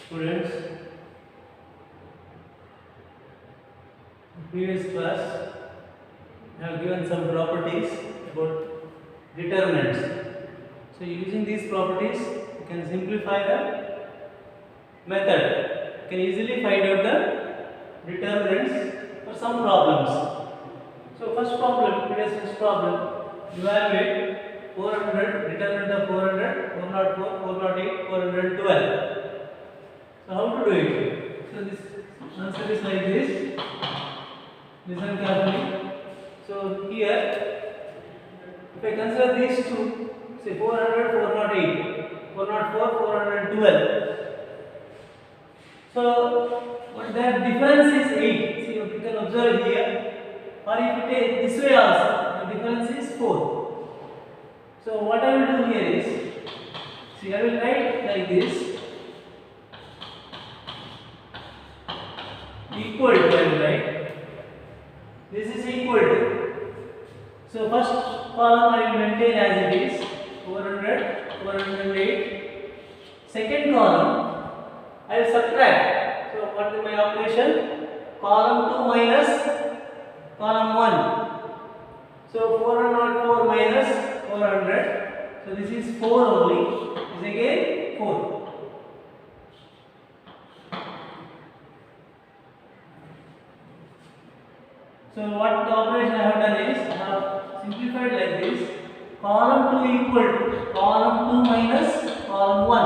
Students, previous class I have given some properties about determinants. So using these properties you can simplify the method. You can easily find out the determinants for some problems. So first problem, evaluate 400, determinant of 400, 404, 408, 412. So how to do it? So this answer is like this. Listen carefully. So here, if I consider these two, say 400, 408, 404, 412. So what their difference is 8. See, you can observe here. Or if you take this way also, the difference is 4. So what I will do here is, see, I will write like this. Equal to, I will write. This is equal to. So first column I will maintain as it is, 400, 408. Second column I will subtract. So what is my operation? Column 2 minus column 1. So 404 minus 400. So this is 4 only. This is again 4. So what the operation I have done is, I have simplified like this. Column 2 equal to column 2 minus column 1.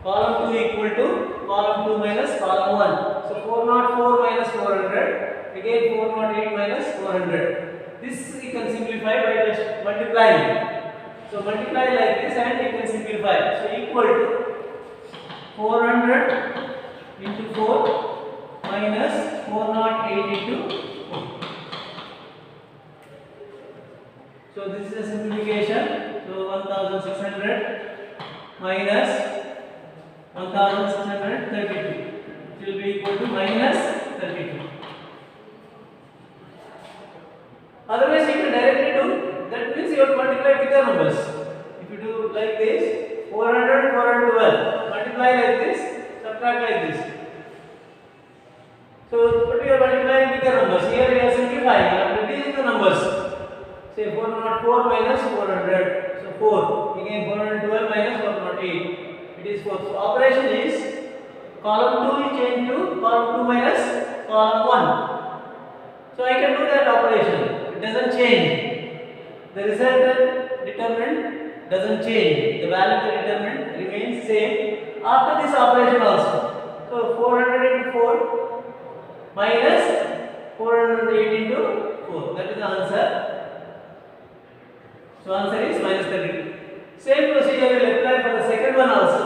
Column 2 equal to column 2 minus column 1. So 404 minus 400. Again 408 minus 400. This you can simplify by just multiplying. So multiply like this and you can simplify. So equal to 400 into 4 minus 408 into 4. So this is a simplification. So 1600 minus 1632. It will be equal to minus 32. Otherwise, you can directly do, that means you have to multiply bigger numbers. If you do like this, 400, 412, multiply like this, subtract like this. So, but we are multiplying bigger numbers. Here we are simplifying, we are reducing the numbers. Say 404 minus 400. So 4. Again 412 minus 408. It is 4. So operation is column 2 is changed to column 2 minus column 1. So I can do that operation. It doesn't change. The resultant determinant doesn't change. The value of the determinant remains same after this operation also. So 400 into 4 minus 408 into 4. That is the answer. So answer is minus 32. Same procedure will apply for the second one also.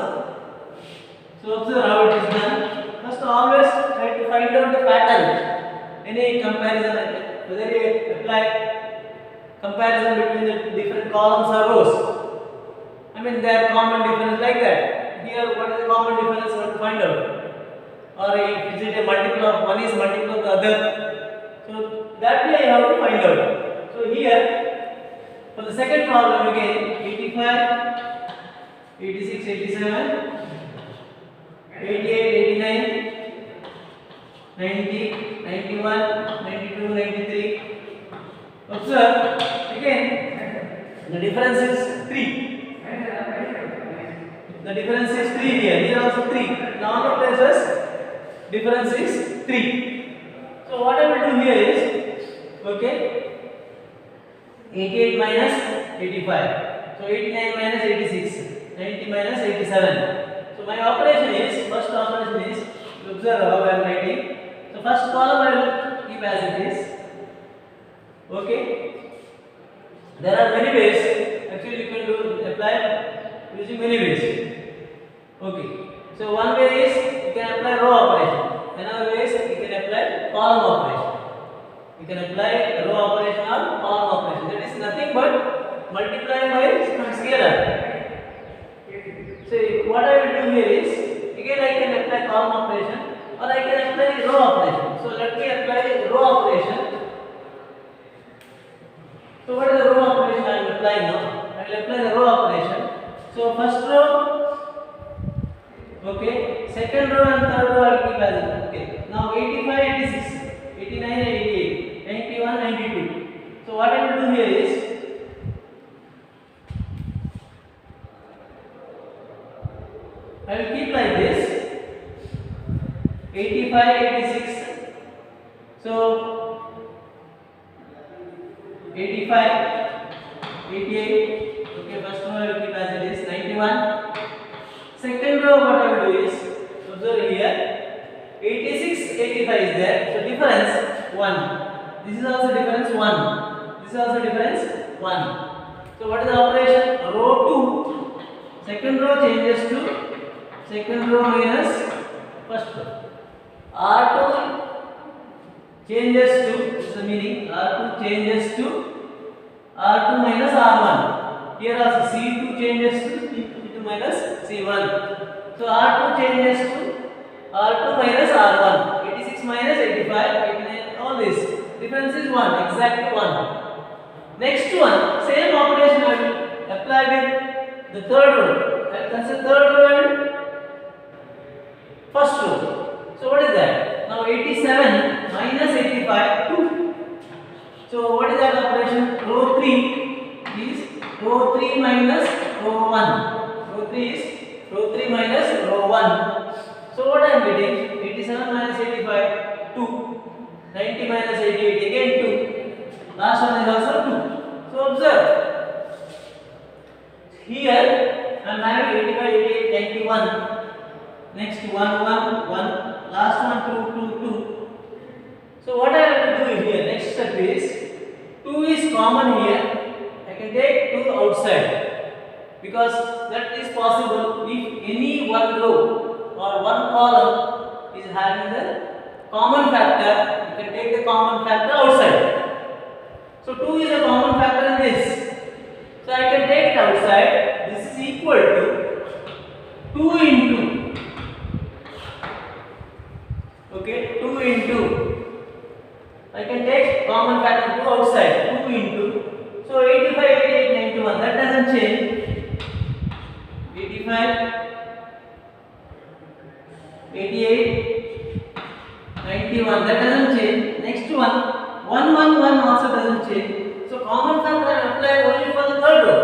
So observe how it is done. First always try to find out the pattern. Any comparison, whether you apply comparison between the different columns or rows. I mean there are common difference like that. Here what is the common difference? What to find out? Or is it a multiple of one is multiple of the other? So that way I have to find out. So here for the second problem again, 85, 86, 87, 88, 89, 90, 91, 92, 93. Observe again the difference is 3. The difference is 3 here. Here also 3. In all the places difference is 3. So what I will do here is, okay, 88 minus 85. So 89 minus 86. 90 minus 87. So my operation is, first operation is, observe how I am writing. So first column I will keep as it is. Okay. There are many ways. Actually you can do apply using many ways. Okay. So one way is you can apply row operation. Another way is you can apply column operation. You can apply row operation or column operation. That is nothing but multiplying by some scalar. So what I will do here is, again I can apply column operation or I can apply row operation. So let me apply row operation. So what is the row operation I am applying now? I will apply the row operation. So first row, okay, second row and third row I'll keep as it. Okay. Now 85, 86, 89, 88, 91, 92. So what I will do here is I will keep like this 85, 86. So 85, 88. Okay, first row I will keep as it is 91. Second row what I will do is observe here 86, 85 is there. So difference 1. This is also difference 1. This is also difference 1. So what is the operation? Row 2. Second row changes to second row minus first row. R2 changes to, this is the meaning, R2 changes to R2 minus R1. Here also C2 changes to C2 minus C1. So R2 changes to R2 minus R1. 86 minus 85, 89, all this. Difference is 1, exactly 1. Next one, same operation I will apply with the third row. I will consider third row and first row. So what is that? Now 87 minus 85, 2. So what is that operation? Row 3 is row 3 minus row 1. Row 3 is row 3 minus row 1. So what I am getting? 87 minus 85, 2. 90 minus 88, again 2. Last one is also 2. So observe. Here I am having 85, 88, 91. Next 1, 1, 1. Last one 2, 2, 2. So what I have to do here? Next step is 2 is common here. I can take 2 outside because that is possible if any one row or one column is having the common factor. You can take the common factor outside. So 2 is a common factor in this. So I can take it outside. This is equal to 2 into 2 into I can take common factor 2 outside. 2 into, so 85, 88, 91, that doesn't change. 85, 88, 91, that doesn't change. Next one 1, 1, 1 also doesn't change. So common factor I apply only for the third row.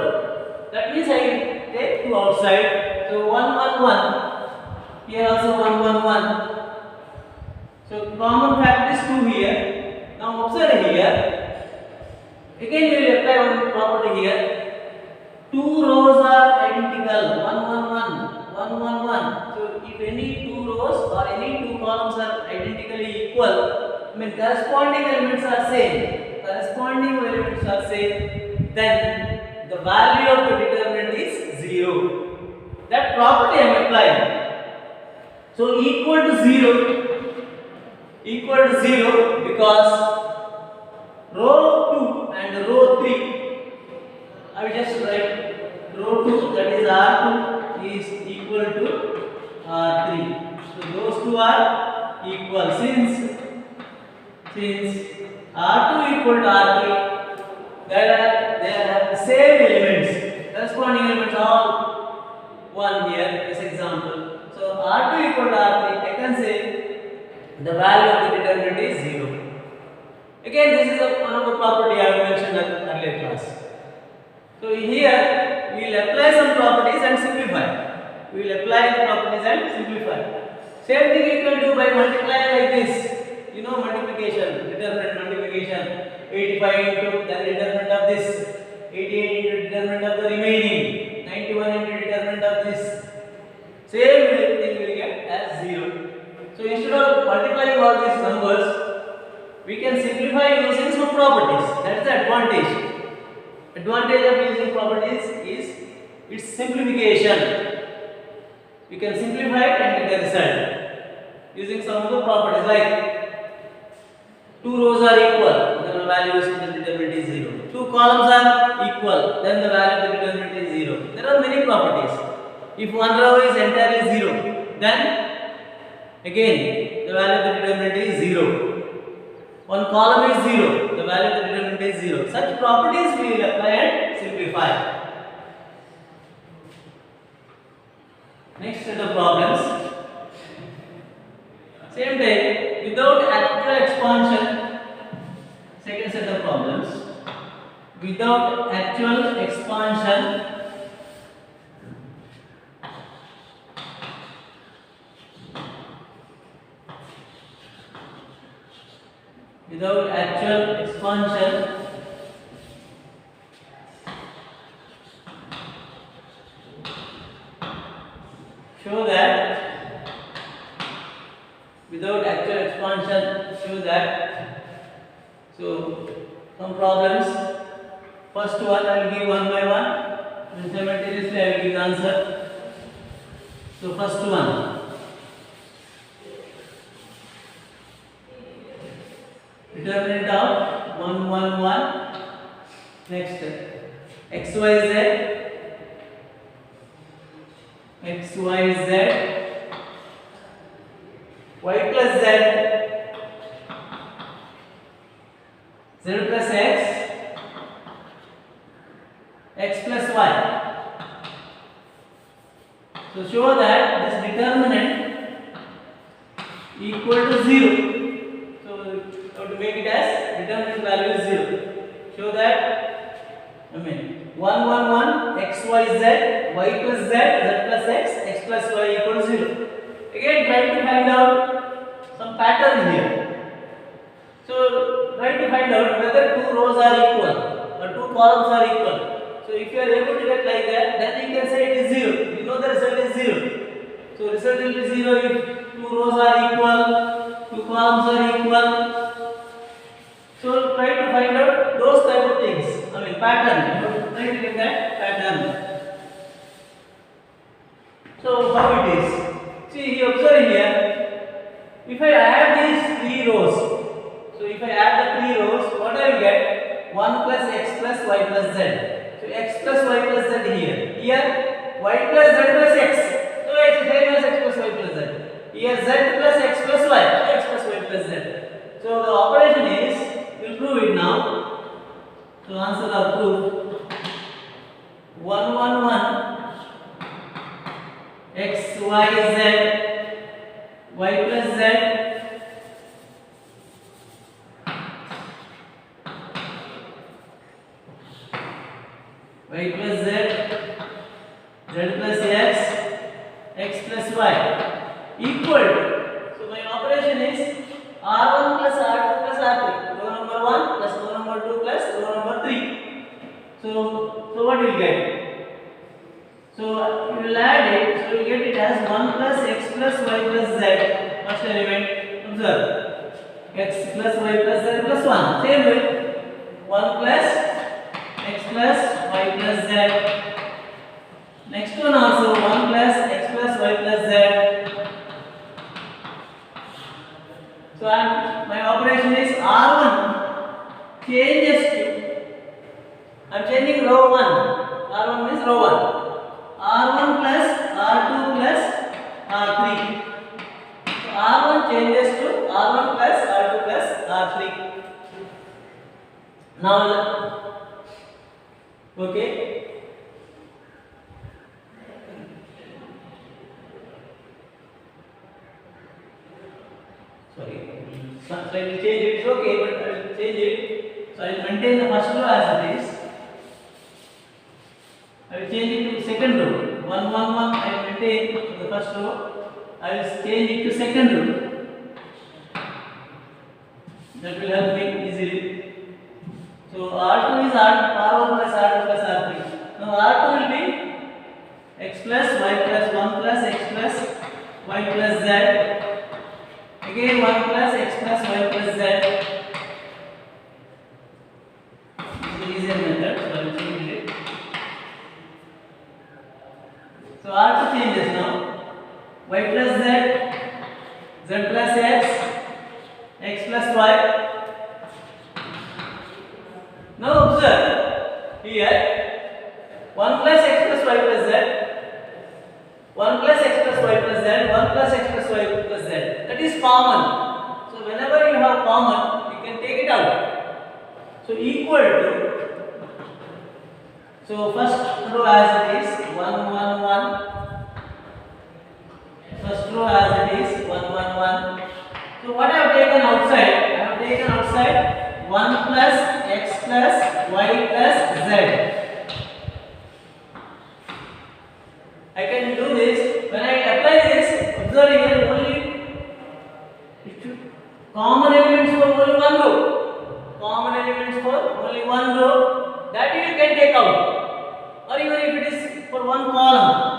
That means I can take 2 outside. So 1, 1, 1. Here also 1, 1, 1. So common factor is 2 here. Now observe here. Again we will apply one property here. 2 rows are identical. 1, 1, 1. 1, 1, 1. So if any 2 rows or any 2 columns are identically equal, I mean corresponding elements are same. Corresponding elements are same. Then the value of the determinant is 0. That property I am applying. So equal to 0. Equal to 0 because row 2 and row 3, I will just write row 2, that is R2 is equal to R3. So those two are equal. Since R2 equal to R3, they have the same elements, corresponding elements all 1 here, this example. So R2 equal to R3, I can say the value of the determinant is 0. Again, this is one of the property I have mentioned in the earlier class. So here we will apply some properties and simplify. We will apply the properties and simplify. Same thing you can do by multiplying like this. You know multiplication, determinant multiplication. 85 into the determinant of this. 88 into determinant of the remaining. 91 into determinant of this. Same thing we will get as 0. So instead of multiplying all these numbers, we can simplify using some properties. That is the advantage. Advantage of using properties is its simplification. We can simplify it and get the result using some of the properties like 2 rows are equal, then the value of the determinant is 0. 2 columns are equal, then the value of the determinant is 0. There are many properties. If one row is entirely 0, then again the value of the determinant is 0. One column is 0, the value of the determinant is 0. Such properties we will apply and simplify. Next set of problems. Same time, without actual expansion, second set of problems. Without actual expansion, show that so some problems. First one I will give one by one and simultaneously I will give the answer. So first one, determinant of 1 1 1. Next x y z y plus z plus x plus y. So show that this determinant equal to 0. So how to make it as determinant value is 0. Show that 1 1 1 x y z y plus z plus x plus y equal to 0. Again try to find out some pattern here. So try to find out whether two rows are equal or two columns are equal. So if you are able to get like that, then you can say it is 0. You know the result is 0. So result will be 0 if two rows are equal, two columns are equal. So try to find out those type of things. Pattern. Try to get that pattern. So how it is? See, you observe here. If I add these three rows, so if I add the three rows, what I will get? 1 plus x plus y plus z. So x plus y plus z here. Here y plus z plus x. So it's same as x plus y plus z. Here z plus x plus y. So x plus y plus z. So the operation is, we'll prove it now. So answer the proof. 1 1 1 x y z y plus z y plus z plus x plus y equal to, so my operation is r1 plus r2 plus r3, row number 1 plus row number 2 plus row number 3. So what you will get? So you will add it, so you will get it as 1 plus x plus y plus z, first element. Observe, x plus y plus z plus 1. Same way, 1 plus x plus y plus z. Next one also 1 plus x plus y plus z. So my operation is r1 changes to, I am changing row 1. R1 means row 1. R1 plus R2 plus R3. So R1 changes to R1 plus R2 plus R3. Now, okay. Sorry, so I will change it. It's okay, but I will change it. So I will maintain the first row as it is. I will change it to second row. 1 1 1 I will maintain the first row. I will change it to second row. That will help me easily. So R2 is R1 plus R2 plus R3. Now R2 will be x plus y plus 1 plus x plus y plus z. Again 1 plus x plus y plus z. This is the easier method. So I will change it. So R2 changes now. Y plus z, z plus x plus y. Now observe here 1 plus x plus y plus z, 1 plus x plus y plus z, 1 plus x plus y plus z. That is common. So whenever you have common, you can take it out. So equal to, so first row as it is 1 1 1. First row as it is 1 1 1. taken outside, 1 plus x plus y plus z. I can do this. When I apply this, observe here only common elements for only one row. Common elements for only one row, that you can take out. Or even if it is for one column.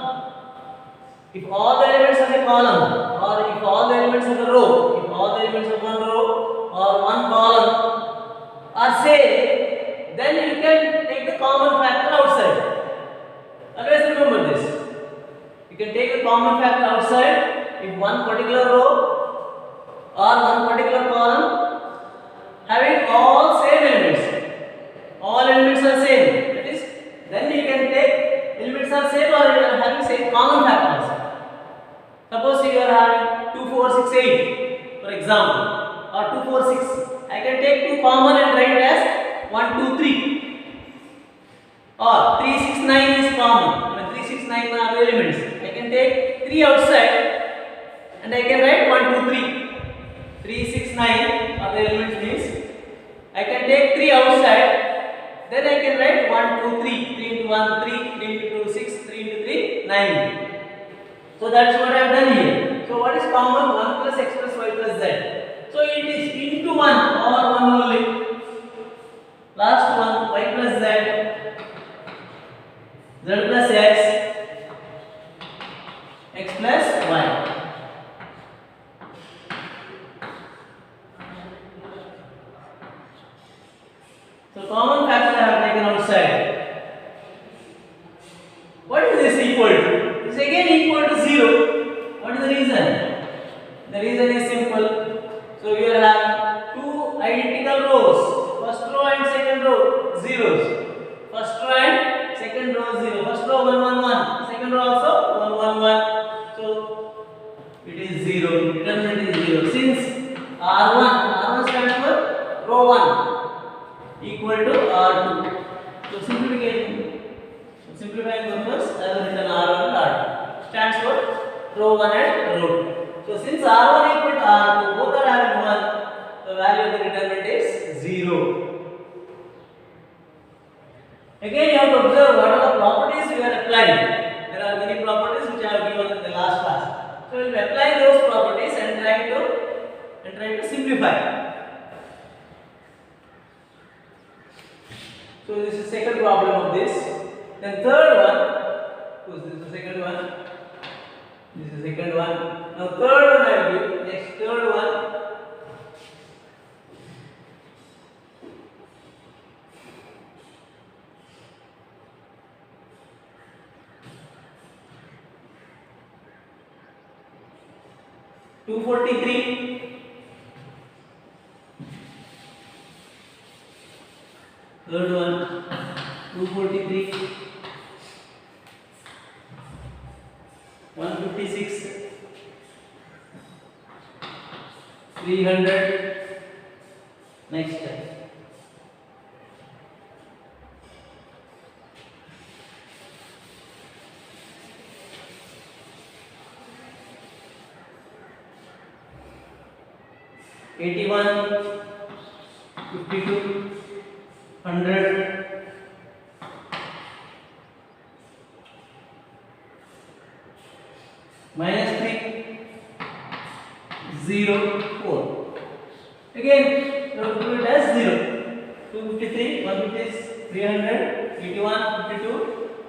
If all the elements of a column, or if all the elements of a row, if all the elements of one row or one column are same, then you can take the common factor outside. Always remember this. You can take the common factor outside if one particular row or one particular column having all same elements. All elements are same. That is, then you can take elements are same or having same common factors. Suppose you are having 2, 4, 6, 8, for example, or 2, 4, 6. I can take two common and write as 1, 2, 3. Or 3, 6, 9 is common. When 3, 6, 9 are the elements, I can take 3 outside and I can write 1, 2, 3. 3, 6, 9 are the elements means I can take 3 outside, then I can write 1, 2, 3. 3 into 1, 3, 3 into 2, 6, 3 into 3, 9. So that's what I have done here. So what is common? 1 plus x plus y plus z. So it is into 1 or 1 only. Last one, y plus z, z plus x plus y. So common factor I have taken outside. What is this equal to? It is again equal to 0. What is the reason? The reason is simple. So we are having two identical rows. First row and second row zeros. First row and second row 0. First row 1, 1, 1. Second row also 1, 1, 1. So it is 0. Determinant is 0. Since R1 stands for row 1 equal to R2. So simplifying purpose, I have written R1 and R2. Stands for row 1 and row 2. So since R1 equal to R2, both are having 1, the value of the determinant is 0. Again you have to observe what are the properties we are applying. There are many properties which I have given in the last class. So we will apply those properties and try to simplify. So this is second problem of this. Then third one, this is the second one. This is the second one. Now third one I will give. Next third one. $243. Third one, 243, 156, 300. Next time. $81, 52, 100, minus 3, 0, 4. Again, you have to do it as 0. 253, 150, 300, 81, 52,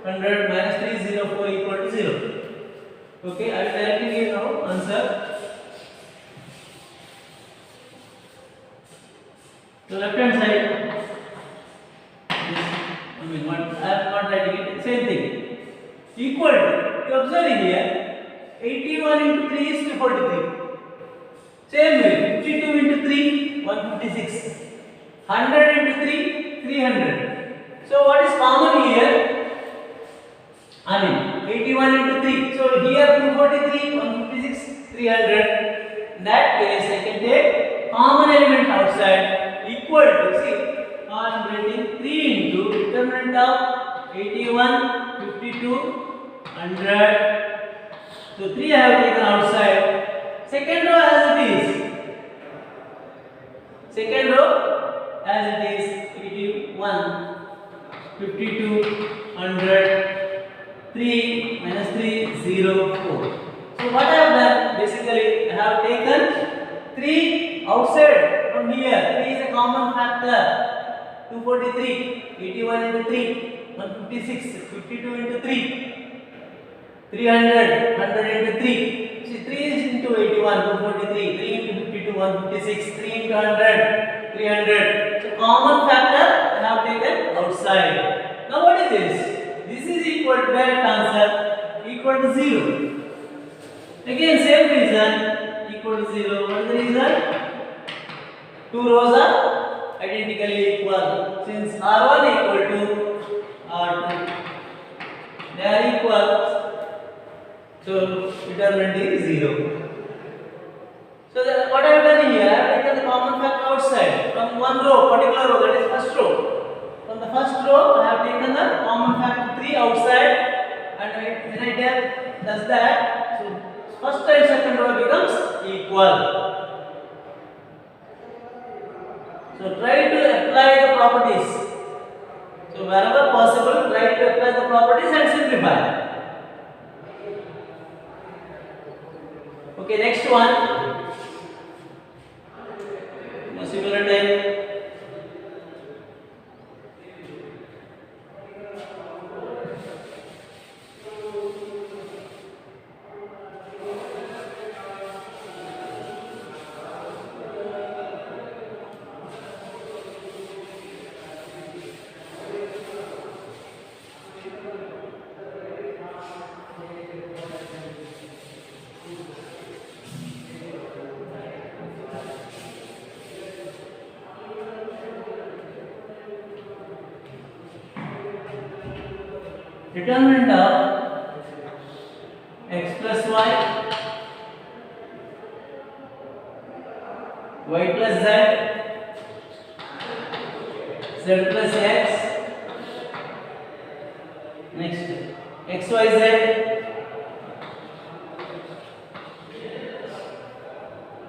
100, minus 3, 0, 4 equal to 0. Okay, I will directly give now answer. The left hand side, I am not writing it, same thing. Equal to, you observe here, 81 into 3 is 243. Same way, 52 into 3, 156. 100 into 3, 300. So what is common here? 81 into 3. So here 243, 156, 300. In that case, I can take common element outside. Equal to, see, I am writing 3 into determinant of 81, 52, 100. So 3 I have taken outside. Second row as it is. Second row as it is 81, 52, 100, 3 minus 3, 0, 4. So what I have done, basically I have taken 3 outside from here. 3 is a common factor. 243, 81 into 3, 156, 52 into 3, 300, 100 into 3. See, 3 is into 81, 243, 3 into 52, 156, 3 into 100, 300. So common factor I have taken outside. Now what is this? This is equal to direct answer, equal to 0. Again same reason, equal to 0. What is the reason? Two rows are identically equal. Since R1 equal to R2, they are equal. So determinant is 0. So what I have done here, I have taken the common factor outside from one row, particular row, that is first row. From the first row, I have taken the common factor 3 outside, and when I does that, so first and second row becomes equal. So try to apply the properties. So wherever possible, try to apply the properties and simplify. Okay, next one. Similar type. Determinant of x plus y, y plus z, z plus x, next x y z,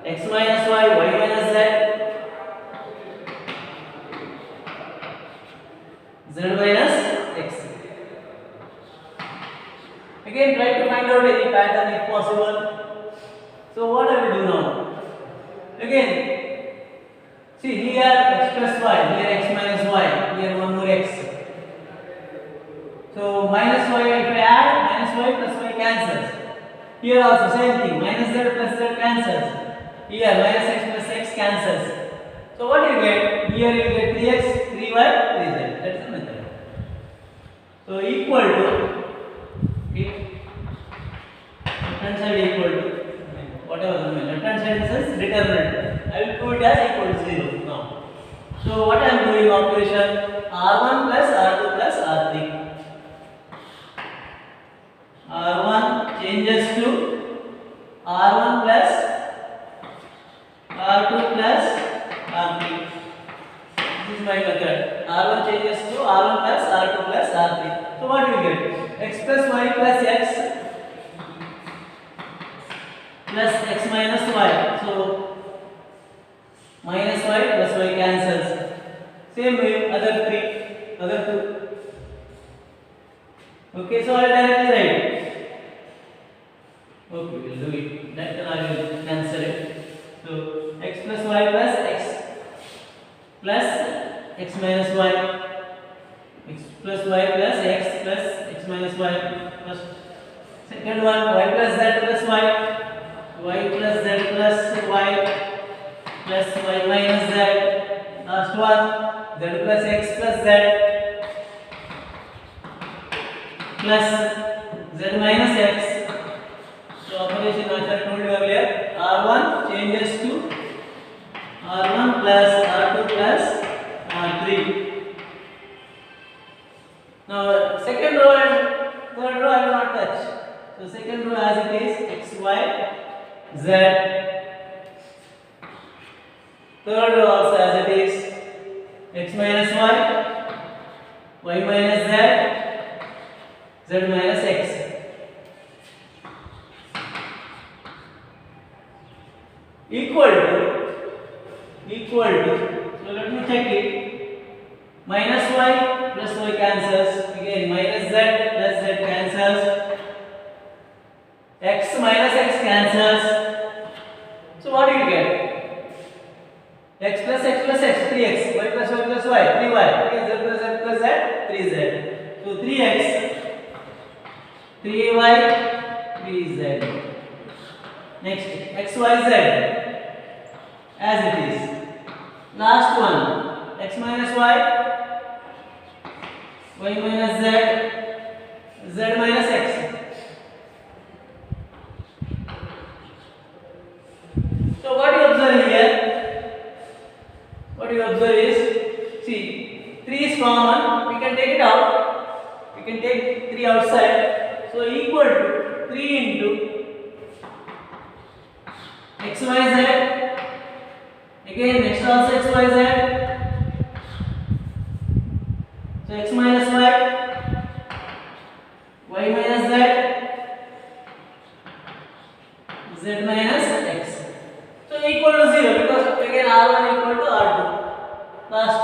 x minus y, y minus z, z minus x. Again try to find out any pattern if possible. So what I will do now? Again, see here x plus y, here x minus y, here one more x. So minus y, if I add, minus y plus y cancels. Here also same thing, minus z plus z cancels. Here minus x plus x cancels. So what do you get? Here you get 3x, 3y, 3z. That's the method. So equal to, left hand side equal to whatever the left hand side is determinant. I will put it as equal to 0 now. So what I am doing operation R1 plus R2 plus R3. R1 changes to R1 plus R2 plus R3. This is my method. R1 changes to R1 plus R2 plus R3. So what do you get? X plus y plus x plus x minus y. So minus y plus y cancels. Same way other two. Okay, so I will directly write. Okay, we will do it. Then I will cancel it. So x plus y plus x plus x minus y. X plus y plus x minus y. First, second one y plus z plus y. Y plus z plus y plus y minus z. Last one z plus x plus z plus z minus x. So operation which I told you earlier, R1 changes to R1 plus R2 plus R3. Now second row and third row I will not touch. So second row as it is x, y, z. Third row also as it is x minus y minus z minus x. Equal to equal to, so let me check it, minus y plus y cancels, again minus z plus z cancels, x minus x cancels, so what do you get? X plus x plus x, 3x, y plus y plus y, 3y, again z plus z plus z, 3z, so 3x, 3y, 3z. Next, xyz as it is. Last one, x minus y, y minus z, z minus x. So what you observe here? What you observe is, see, 3 is common, we can take it out. We can take 3 outside. So equal to 3 into xyz, again next also xyz, so x minus y, y minus z, z minus x, so equal to 0 because again r1 equal to r2, last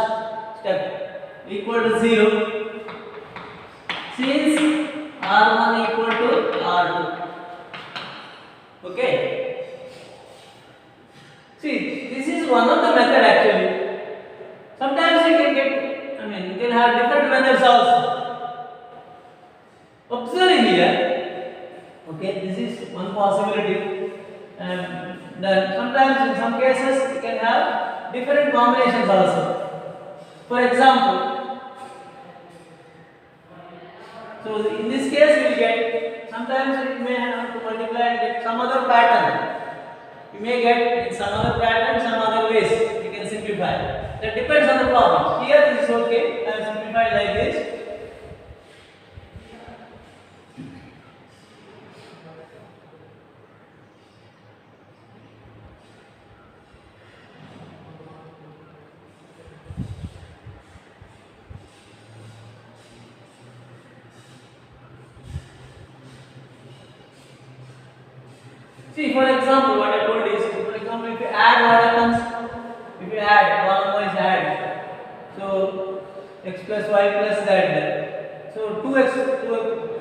step, equal to 0 since r1 equal to r2. Okay, see, this is one of the method actually. Sometimes you can get, you can have different methods also. Observe here. Okay, this is one possibility. And then sometimes in some cases you can have different combinations also. For example, so in this case we will get, sometimes it may have to multiply and get some other pattern. You may get in some other pattern, some other ways you can simplify. That depends on the problem. Here this is okay, I have simplified like this. See, for example, what I told is, for example, if you add, what happens? If you add, column wise add, so x plus y plus z, so 2x,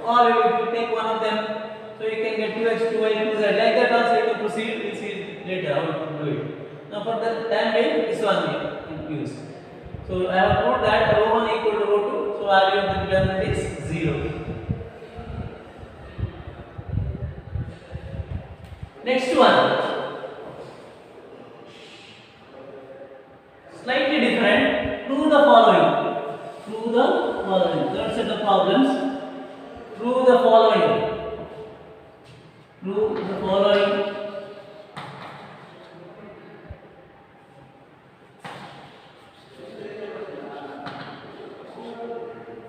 or if you take one of them, so you can get 2x, 2y, 2z, like that also you can proceed, we'll see later how to do it. Now for the time being, this one we can use. So I have put that rho 1 equal to rho 2, so value of the determinant is 0. Next one, slightly different. Prove the following. Prove the following. Third set of problems. Prove the following. Prove the following.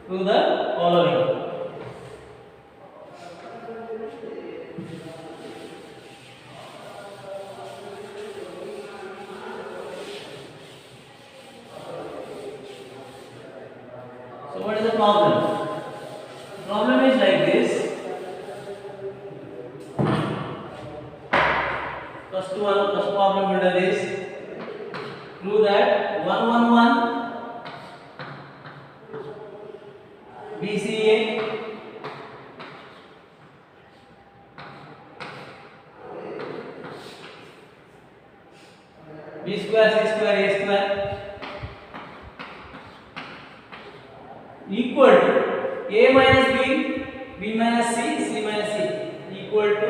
Prove the following. So what is the problem? The problem is like this. First problem under this. Prove that 111 BCA B square C square A square equal to A minus B, B minus C, C minus C equal to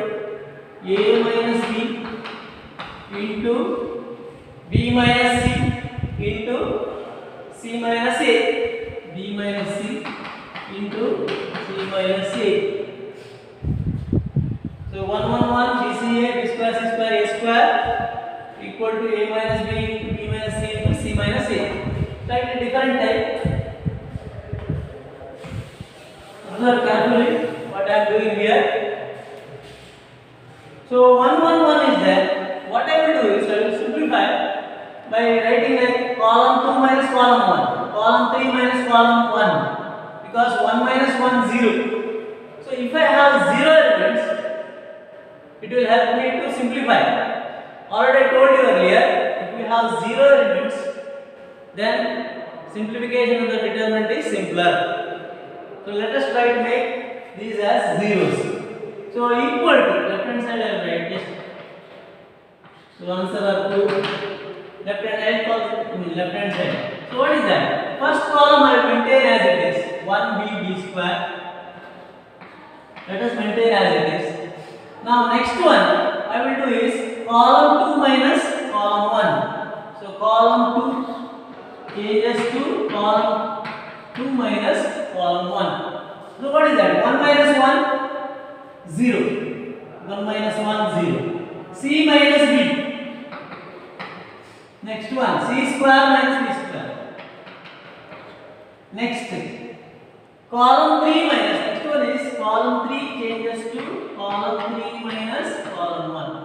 A minus B into B minus C into C minus A, B minus C into C minus A. So 111 BCA, B square C square A square equal to A minus B into B minus C into C minus A. Slightly different type. Observe carefully what I am doing here. So 111 is there. What I will do is I will simplify by writing like column 2 minus column 1, column 3 minus column 1, because 1 minus 1 0. So if I have 0 elements, it will help me to simplify. Already I told you earlier, if if you have zero elements, then simplification of the determinant is simpler. So let us try to make these as zeros. So equal to, left hand side I will write just. So answer are 2. Left hand side. So what is that? First column I will maintain as it is, 1b square. Let us maintain as it is. Now next one I will do is column 2 minus column 1. So column 2 changes to column 2 minus column 1. So what is that? 1 minus 1, 0. 1 minus 1, 0. C minus B. Next one, C square minus B square. Next, column 3 minus, next one is column 3 changes to column 3 minus column 1.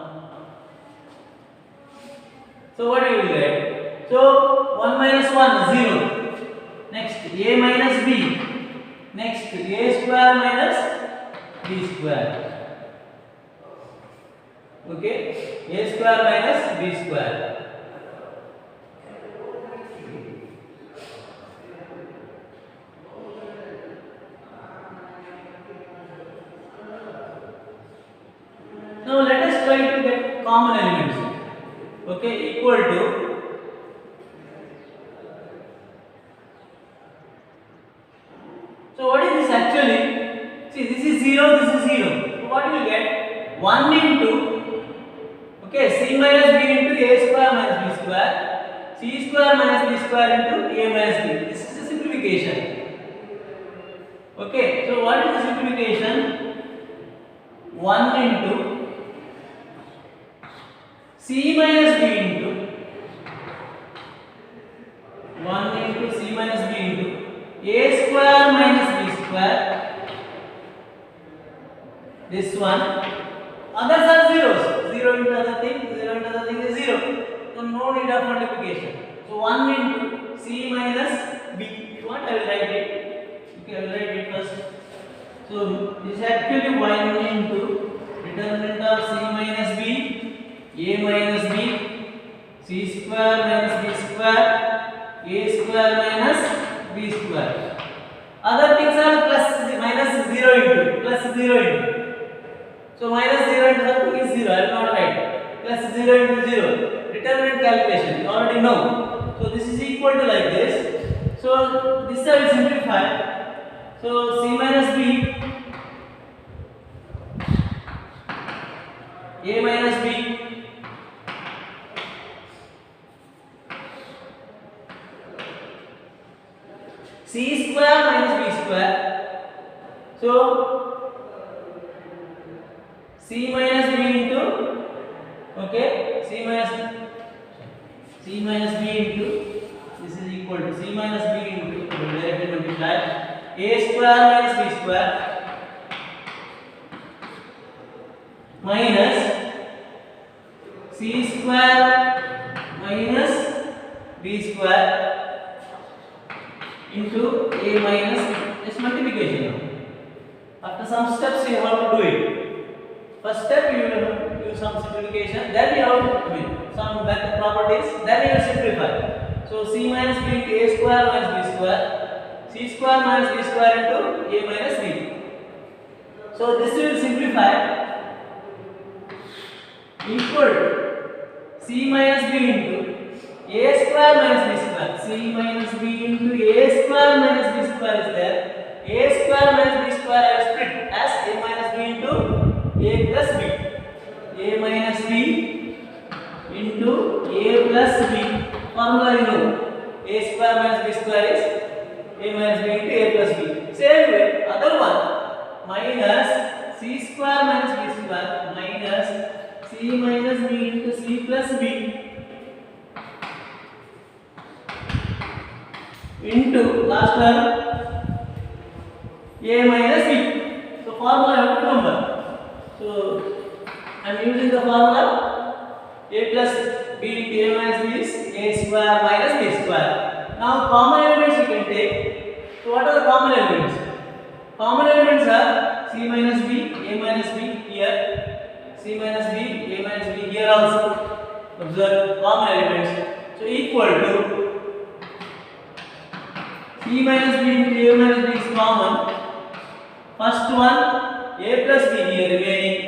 So what do you get? So 1 minus 1, 0. Next, A minus B. Next, A square minus B square. Okay, A square minus B square. Now let us try to get common elements. Okay, equal to so what is this actually? See, this is 0, this is 0. So what you will get? 1 into C minus B into A square minus B square, C square minus B square into A minus B. This is a simplification. Okay, so what is the simplification? 1 into C minus B into 1 into C minus B into A square minus B square. This one. Others are zeros. 0 into other thing, 0 into other thing is 0. So no need of multiplication. So 1 into C minus B. If you want, I will write it. Okay, I will write it first. So this is actually 1 into determinant of C minus B. A minus B, C square minus B square, A square minus B square. Other things are plus minus 0 into, plus 0 into. So minus 0 into something is 0, I will not write. Plus 0 into 0. Determinant calculation, you already know. So this is equal to like this. So this I will simplify. So C minus B, A minus B, C square minus B square. So C minus B into C minus B into this is equal to C minus B into directly multiply A square minus B square minus C square minus B square into A minus, it's multiplication. After some steps you have to do it. First step you will do some simplification, then you have to some method properties, then you will simplify. So C minus B into A square minus B square, C square minus B square into A minus B. So this will simplify equal to C minus B into A square minus B square. C minus B into A square minus B square is there. A square minus B square I will split as A minus B into A plus B. A minus B into A plus B. Formula you know. A square minus B square is A minus B into A plus B. Same way, other one minus C square minus B square minus C minus B into C plus B into last term A minus B. So formula I have to remember. So I am using the formula A plus B into A minus B is A square minus B square. Now common elements you can take. So what are the common elements? Common elements are C minus B, A minus B here, C minus B, A minus B here also. Observe common elements. So equal to C minus B into A minus B is common. First one A plus B here remaining.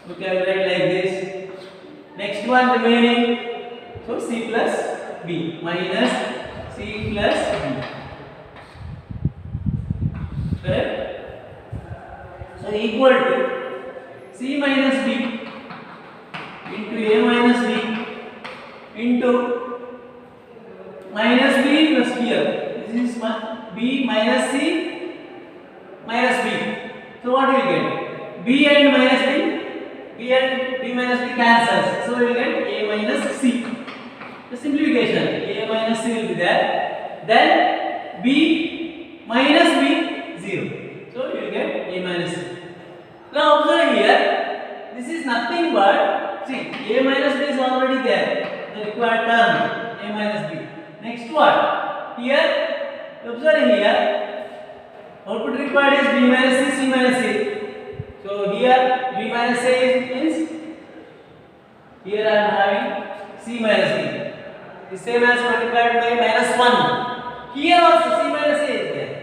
We can write like this. Next one remaining. So C plus B minus C plus B. Correct? So equal to C minus B into A minus B into minus B plus here. This is B minus C minus B. So what do we get? B and minus B. B and B minus B cancels. So we will get A minus C. The simplification. A minus C will be there. Then B minus B 0. So you will get A minus C. Now observe here. This is nothing but, see, A minus B is already there. The required term A minus B. Next what? Here, observe here. Output required is B minus C, C minus C. So here B minus A is, here I am having C minus B. The same as multiplied by minus 1. Here also C minus A is there.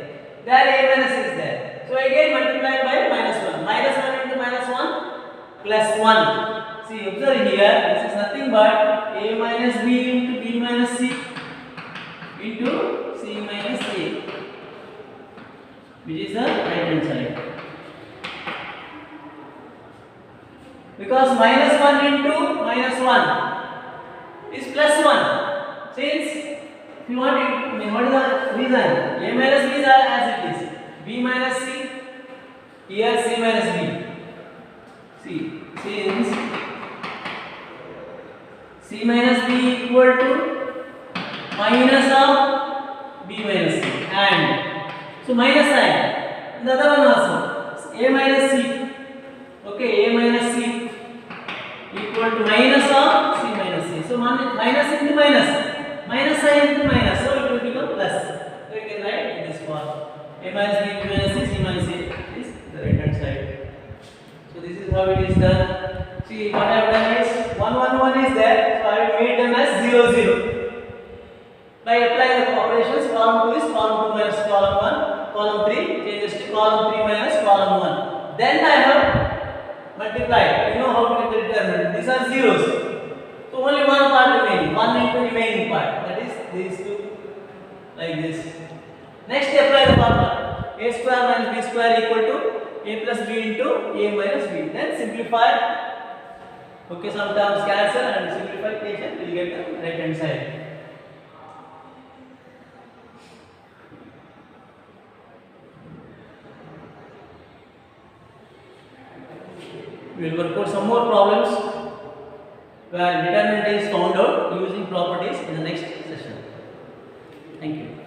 There A minus is there. So again multiplied by minus 1. Minus 1 into minus 1 plus 1. See, observe here, this is nothing but A minus B into B minus C into C minus A, which is the right hand side. Because minus 1 into minus 1 is plus 1. Since if you want it, I mean, what is the reason? A minus B is as it is. B minus C, here C minus B. See, since C minus B equal to minus of B minus C, and so minus sign. The other one also A minus C. Okay, A minus C equal to minus of C minus C. So minus into minus sign into minus. So it will become plus. So you can write in this form. A minus B into minus C, C minus C is the right hand side. So this is how it is done. See, what I have done is 1 1 1 is there. So I will make them as 0 0. By applying the operations, column 2 is column 2 minus column 1, column 3 changes to column 3 minus column 1. Then I have multiplied. You know how to get the determinant. These are zeros. So only one part remaining, 1 into remaining part. That is these two, like this. Next apply the formula. A square minus B square equal to A plus B into A minus B. Then simplify. Okay, some terms cancel and simplification will get the right hand side. We will work out some more problems where determinant is found out using properties in the next session. Thank you.